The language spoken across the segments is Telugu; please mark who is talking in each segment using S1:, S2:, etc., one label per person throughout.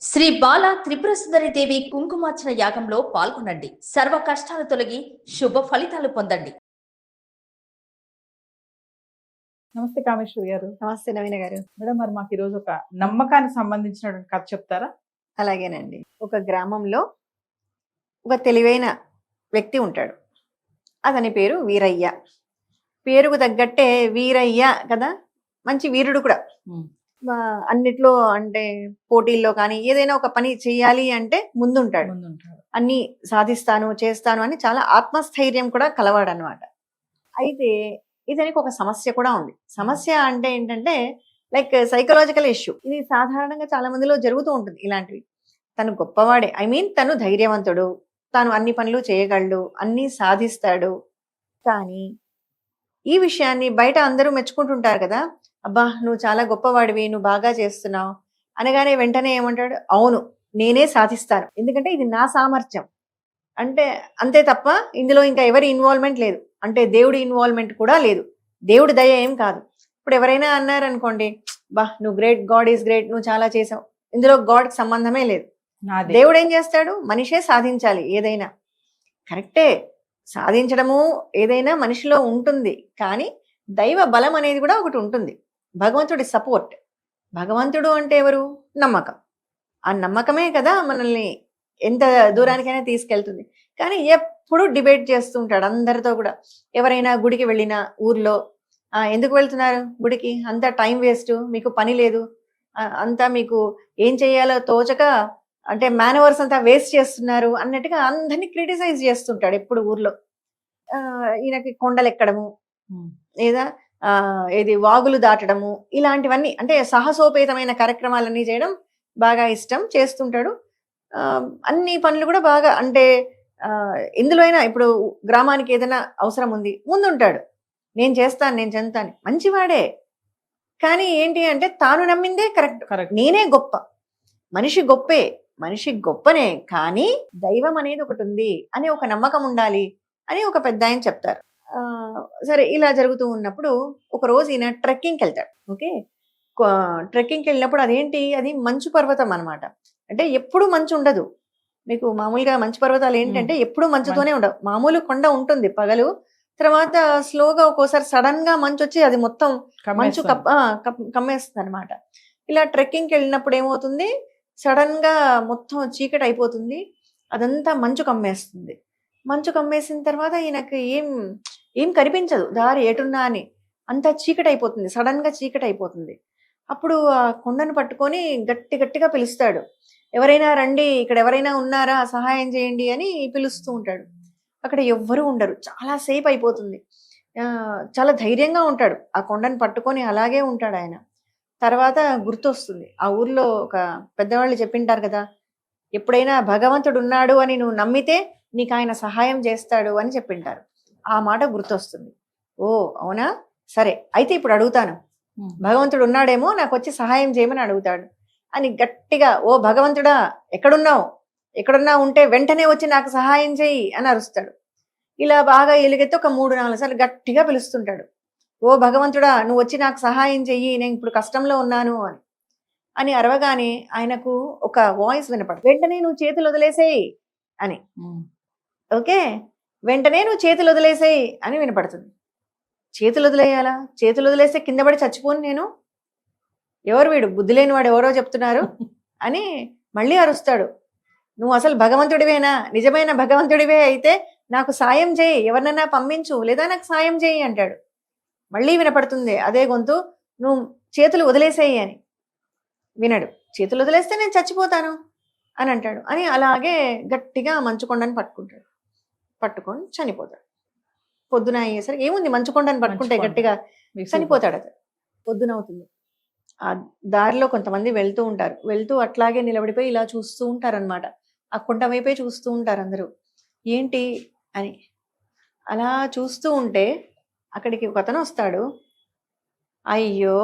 S1: శ్రీ బాల త్రిపుర సుందరి దేవి కుంకుమార్చన యాగంలో పాల్గొనండి. సర్వ కష్టాలు తొలగి శుభ ఫలితాలు పొందండి.
S2: నమస్తే కామేశ్వరి గారు.
S3: నమస్తే నవీన గారు.
S2: మేడం, మరి మాకు ఈరోజు ఒక నమ్మకానికి సంబంధించినటువంటి కథ చెప్తారా?
S3: అలాగేనండి. ఒక గ్రామంలో ఒక తెలివైన వ్యక్తి ఉంటాడు. అతని పేరు వీరయ్య. పేరుకు తగ్గట్టే వీరయ్య కదా, మంచి వీరుడు కూడా. అన్నిట్లో అంటే పోటీల్లో కానీ ఏదైనా ఒక పని చెయ్యాలి అంటే ముందుంటాడు. అన్ని సాధిస్తాను చేస్తాను అని చాలా ఆత్మస్థైర్యం కూడా కలవాడనమాట. అయితే ఇతనికి ఒక సమస్య కూడా ఉంది. సమస్య అంటే ఏంటంటే లైక్ సైకలాజికల్ ఇష్యూ. ఇది సాధారణంగా చాలా మందిలో జరుగుతూ ఉంటుంది ఇలాంటివి. తను గొప్పవాడే, తను ధైర్యవంతుడు, తాను అన్ని పనులు చేయగలడు, అన్ని సాధిస్తాడు. కానీ ఈ విషయాన్ని బయట అందరూ మెచ్చుకుంటుంటారు కదా, అబ్బా నువ్వు చాలా గొప్పవాడివి, నువ్వు బాగా చేస్తున్నావు అనగానే వెంటనే ఏమంటాడు, అవును నేనే సాధిస్తాను, ఎందుకంటే ఇది నా సామర్థ్యం అంటే అంతే తప్ప ఇందులో ఇంకా ఎవరి ఇన్వాల్వ్మెంట్ లేదు. అంటే దేవుడి ఇన్వాల్వ్మెంట్ కూడా లేదు, దేవుడి దయ ఏం కాదు. ఇప్పుడు ఎవరైనా అన్నారనుకోండి, బా నువ్వు గ్రేట్, గాడ్ ఈజ్ గ్రేట్, నువ్వు చాలా చేసావు, ఇందులో గాడ్కి సంబంధమే లేదు. దేవుడు ఏం చేస్తాడు, మనిషే సాధించాలి ఏదైనా. కరెక్టే, సాధించడము ఏదైనా మనిషిలో ఉంటుంది, కానీ దైవ బలం అనేది కూడా ఒకటి ఉంటుంది, భగవంతుడి సపోర్ట్. భగవంతుడు అంటే ఎవరు? నమ్మకం. ఆ నమ్మకమే కదా మనల్ని ఎంత దూరానికైనా తీసుకెళ్తుంది. కానీ ఎప్పుడు డిబేట్ చేస్తూ ఉంటాడు అందరితో కూడా. ఎవరైనా గుడికి వెళ్ళినా ఊర్లో, ఎందుకు వెళ్తున్నారు గుడికి, అంతా టైం వేస్ట్, మీకు పని లేదు, అంతా మీకు ఏం చేయాలో తోచక అంటే మేనవర్స్ అంతా వేస్ట్ చేస్తున్నారు అన్నట్టుగా అందరినీ క్రిటిసైజ్ చేస్తుంటాడు ఎప్పుడు ఊర్లో. ఈయనకి కొండలు ఎక్కడము, లేదా ఏది వాగులు దాటడము, ఇలాంటివన్నీ అంటే సాహసోపేతమైన కార్యక్రమాలన్నీ చేయడం బాగా ఇష్టం, చేస్తుంటాడు. అన్ని పనులు కూడా బాగా, అంటే ఎందులో అయినా ఇప్పుడు గ్రామానికి ఏదైనా అవసరం ఉంది ముందుంటాడు, నేను చేస్తాను నేను చెందుతాను, మంచివాడే. కానీ ఏంటి అంటే తాను నమ్మిందే కరెక్ట్, నేనే గొప్ప, మనిషి గొప్పే, మనిషి గొప్పనే, కానీ దైవం అనేది ఒకటి ఉంది అని ఒక నమ్మకం ఉండాలి అని ఒక పెద్ద ఆయన చెప్తారు. సరే ఇలా జరుగుతూ ఉన్నప్పుడు ఒక రోజు ఈయన ట్రెక్కింగ్కి వెళ్తాడు. ఓకే, ట్రెక్కింగ్కి వెళ్ళినప్పుడు అదేంటి, అది మంచు పర్వతం అనమాట. అంటే ఎప్పుడు మంచు ఉండదు. మీకు మామూలుగా మంచు పర్వతాలు ఏంటంటే ఎప్పుడు మంచుతోనే ఉండవు. మామూలు కొండ ఉంటుంది పగలు, తర్వాత స్లోగా ఒక్కోసారి సడన్ గా మంచు వచ్చి అది మొత్తం మంచు కమ్మేస్తుంది అనమాట. ఇలా ట్రెక్కింగ్కి వెళ్ళినప్పుడు ఏమవుతుంది, సడన్ గా మొత్తం చీకటి అయిపోతుంది, అదంతా మంచు కమ్మేస్తుంది. మంచు కమ్మేసిన తర్వాత ఈయనకి ఏం కనిపించదు, దారి ఎటున్నా అని, అంతా చీకటి అయిపోతుంది, సడన్ గా చీకటి అయిపోతుంది. అప్పుడు ఆ కొండను పట్టుకొని గట్టిగా పిలుస్తాడు, ఎవరైనా రండి, ఇక్కడ ఎవరైనా ఉన్నారా, సహాయం చేయండి అని పిలుస్తూ ఉంటాడు. అక్కడ ఎవ్వరూ ఉండరు, చాలా సేపు అయిపోతుంది. చాలా ధైర్యంగా ఉంటాడు, ఆ కొండను పట్టుకొని అలాగే ఉంటాడు ఆయన. తర్వాత గుర్తొస్తుంది, ఆ ఊర్లో ఒక పెద్దవాళ్ళు చెప్పింటారు కదా, ఎప్పుడైనా భగవంతుడు ఉన్నాడు అని నువ్వు నమ్మితే నీకు ఆయన సహాయం చేస్తాడు అని చెప్పింటారు. ఆ మాట గుర్తొస్తుంది. ఓ అవునా, సరే అయితే ఇప్పుడు అడుగుతాను, భగవంతుడు ఉన్నాడేమో, నాకు వచ్చి సహాయం చేయమని అడుగుతాడు అని గట్టిగా, ఓ భగవంతుడా ఎక్కడున్నా ఉంటే వెంటనే వచ్చి నాకు సహాయం చేయి అని అరుస్తాడు. ఇలా బాగా ఎలుగెత్తి ఒక 3-4 సార్లు గట్టిగా పిలుస్తుంటాడు, ఓ భగవంతుడా నువ్వు వచ్చి నాకు సహాయం చెయ్యి, నేను ఇప్పుడు కష్టంలో ఉన్నాను అని అరవగానే ఆయనకు ఒక వాయిస్ వినపడు, వెంటనే నువ్వు చేతులు వదిలేసేయి అని. ఓకే, వెంటనే నువ్వు చేతులు వదిలేసేయి అని వినపడుతుంది. చేతులు వదిలేయాలా, చేతులు వదిలేస్తే కింద పడి చచ్చిపోను నేను, ఎవరు వీడు, బుద్ధి లేని వాడు ఎవరో చెప్తున్నారు అని మళ్ళీ అరుస్తాడు. నువ్వు అసలు భగవంతుడివేనా, నిజమైన భగవంతుడివే అయితే నాకు సాయం చేయి, ఎవరినైనా పంపించు, లేదా నాకు సాయం చేయి అంటాడు. మళ్ళీ వినపడుతుంది అదే గొంతు, నువ్వు చేతులు వదిలేసేయి అని. వినడు, చేతులు వదిలేస్తే నేను చచ్చిపోతాను అని అంటాడు. అని అలాగే గట్టిగా మంచుకొండని పట్టుకొని చనిపోతాడు. పొద్దున అయ్యేసరికి ఏముంది, మంచుకొండని పట్టుకుంటే గట్టిగా చనిపోతాడు అతను. పొద్దున అవుతుంది. ఆ దారిలో కొంతమంది వెళ్తూ ఉంటారు, వెళ్తూ అట్లాగే నిలబడిపోయి ఇలా చూస్తూ ఉంటారనమాట. ఆ కొండ వైపే చూస్తూ ఉంటారు అందరూ, ఏంటి అని. అలా చూస్తూ ఉంటే అక్కడికి ఒక అతను వస్తాడు, అయ్యో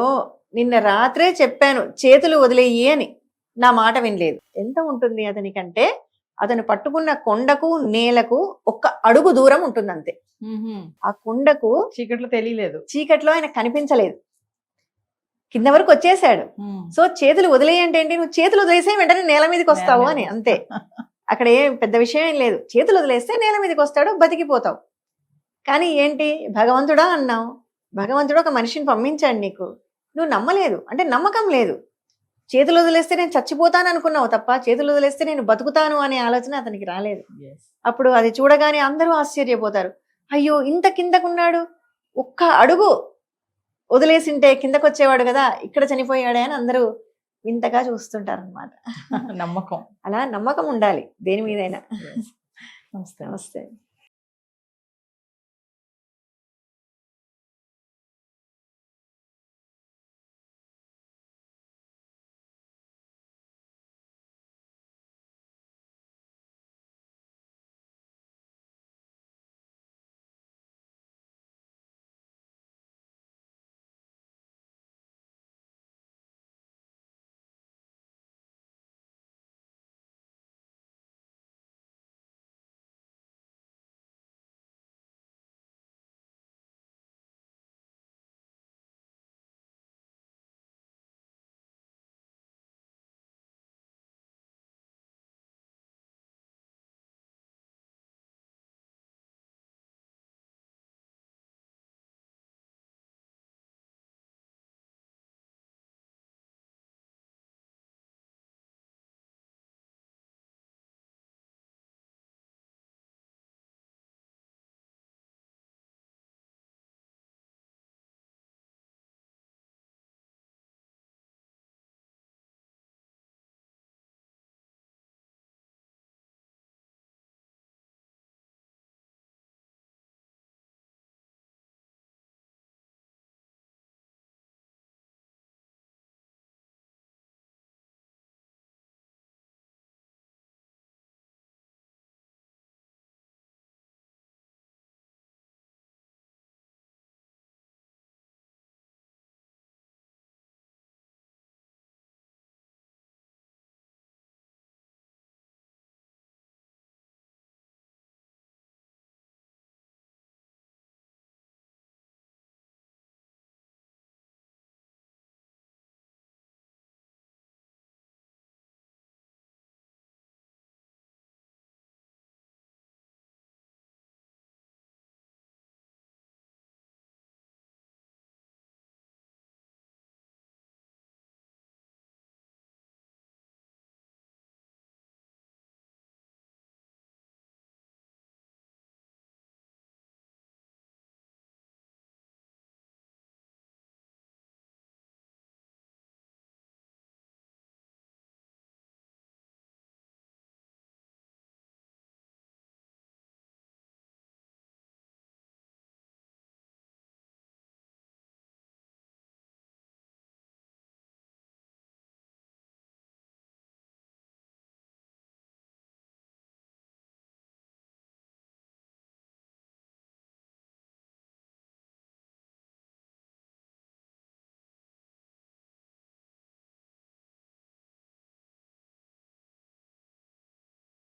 S3: నిన్న రాత్రే చెప్పాను చేతులు వదిలేయి అని, నా మాట వినలేదు. ఎంత ఉంటుంది అతనికంటే, అతను పట్టుకున్న కొండకు నేలకు 1 అడుగు దూరం ఉంటుంది అంతే. ఆ కొండకు
S2: చీకట్లో తెలియలేదు,
S3: చీకట్లో ఆయన కనిపించలేదు. కింద వరకు వచ్చేసాడు. సో చేతులు వదిలేయంటే ఏంటి, నువ్వు చేతులు వదిలేసే వెంటనే నేల మీదకి వస్తావు అని, అంతే. అక్కడ ఏం పెద్ద విషయం ఏం లేదు. చేతులు వదిలేస్తే నేల మీదకి వస్తాడు, బతికిపోతావు. కానీ ఏంటి, భగవంతుడా అన్నావు, భగవంతుడు ఒక మనిషిని పంపించాడు నీకు, నువ్వు నమ్మలేదు, అంటే నమ్మకం లేదు. చేతులు వదిలేస్తే నేను చచ్చిపోతాను అనుకున్నావు తప్ప చేతులు వదిలేస్తే నేను బతుకుతాను అనే ఆలోచన అతనికి రాలేదు. అప్పుడు అది చూడగానే అందరూ ఆశ్చర్యపోతారు, అయ్యో ఇంత కిందకున్నాడు, ఒక్క అడుగు వదిలేసింటే కిందకు వచ్చేవాడు కదా, ఇక్కడ చనిపోయాడే అని అందరూ వింతగా చూస్తుంటారు అనమాట.
S2: నమ్మకం,
S3: అలా నమ్మకం ఉండాలి దేని మీదైనా.
S2: నమస్తే.
S3: నమస్తే.